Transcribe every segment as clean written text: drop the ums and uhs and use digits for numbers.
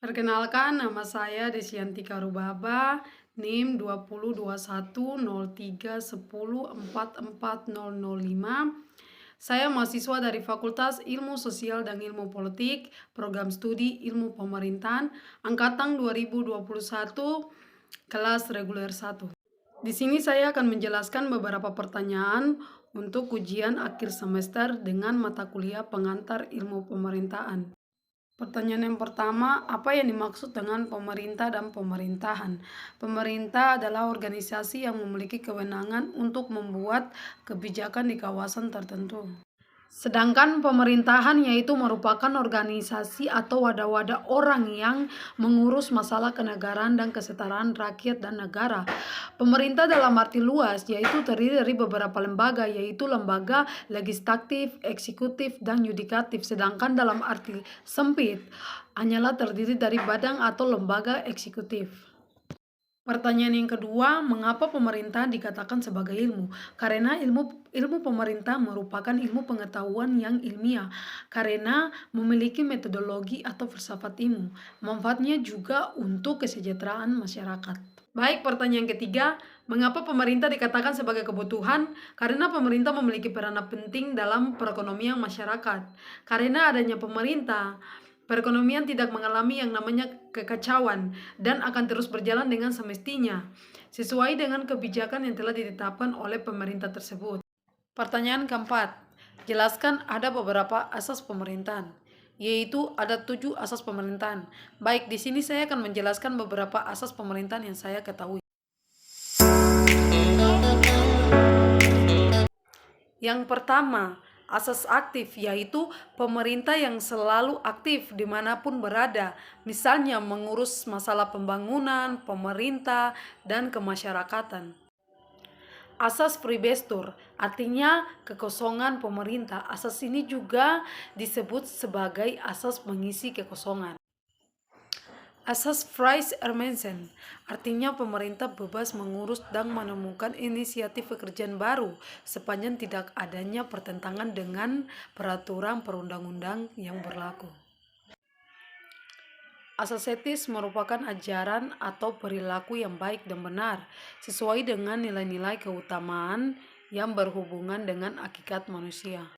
Perkenalkan, nama saya Desiantika Rubaba, NIM 20210310440005. Saya mahasiswa dari Fakultas Ilmu Sosial dan Ilmu Politik, Program Studi Ilmu Pemerintahan, Angkatan 2021, kelas reguler 1. Di sini saya akan menjelaskan beberapa pertanyaan untuk ujian akhir semester dengan mata kuliah pengantar ilmu pemerintahan. Pertanyaan yang pertama, apa yang dimaksud dengan pemerintah dan pemerintahan? Pemerintah adalah organisasi yang memiliki kewenangan untuk membuat kebijakan di kawasan tertentu. Sedangkan pemerintahan yaitu merupakan organisasi atau wadah-wadah orang yang mengurus masalah kenegaraan dan kesetaraan rakyat dan negara. Pemerintah dalam arti luas yaitu terdiri dari beberapa lembaga, yaitu lembaga legislatif, eksekutif, dan yudikatif. Sedangkan dalam arti sempit hanyalah terdiri dari badan atau lembaga eksekutif. Pertanyaan yang kedua, mengapa pemerintah dikatakan sebagai ilmu? Karena ilmu pemerintah merupakan ilmu pengetahuan yang ilmiah, karena memiliki metodologi atau filsafat ilmu. Manfaatnya juga untuk kesejahteraan masyarakat. Baik, pertanyaan ketiga, mengapa pemerintah dikatakan sebagai kebutuhan? Karena pemerintah memiliki peranan penting dalam perekonomian masyarakat. Karena adanya pemerintah, perekonomian tidak mengalami yang namanya kekacauan dan akan terus berjalan dengan semestinya, sesuai dengan kebijakan yang telah ditetapkan oleh pemerintah tersebut. Pertanyaan keempat, jelaskan ada beberapa asas pemerintahan, yaitu ada 7 asas pemerintahan. Baik, di sini saya akan menjelaskan beberapa asas pemerintahan yang saya ketahui. Yang pertama, asas aktif, yaitu pemerintah yang selalu aktif dimanapun berada, misalnya mengurus masalah pembangunan, pemerintah, dan kemasyarakatan. Asas freebestur, artinya kekosongan pemerintah. Asas ini juga disebut sebagai asas mengisi kekosongan. Asas Fries-Ermansen, artinya pemerintah bebas mengurus dan menemukan inisiatif pekerjaan baru sepanjang tidak adanya pertentangan dengan peraturan perundang-undang yang berlaku. Asas etis merupakan ajaran atau perilaku yang baik dan benar sesuai dengan nilai-nilai keutamaan yang berhubungan dengan hakikat manusia.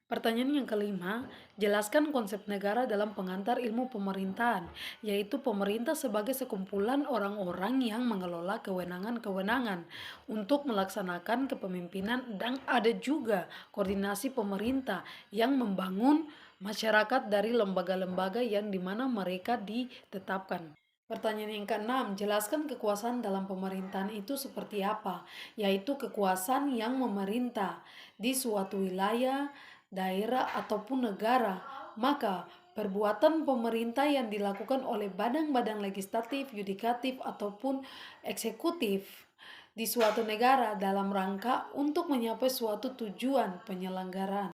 Pertanyaan yang kelima, jelaskan konsep negara dalam pengantar ilmu pemerintahan, yaitu pemerintah sebagai sekumpulan orang-orang yang mengelola kewenangan-kewenangan untuk melaksanakan kepemimpinan, dan ada juga koordinasi pemerintah yang membangun masyarakat dari lembaga-lembaga yang dimana mereka ditetapkan. Pertanyaan yang keenam, jelaskan kekuasaan dalam pemerintahan itu seperti apa, yaitu kekuasaan yang memerintah di suatu wilayah, daerah, ataupun negara. Maka perbuatan pemerintah yang dilakukan oleh badan-badan legislatif, yudikatif, ataupun eksekutif di suatu negara dalam rangka untuk mencapai suatu tujuan penyelenggaraan.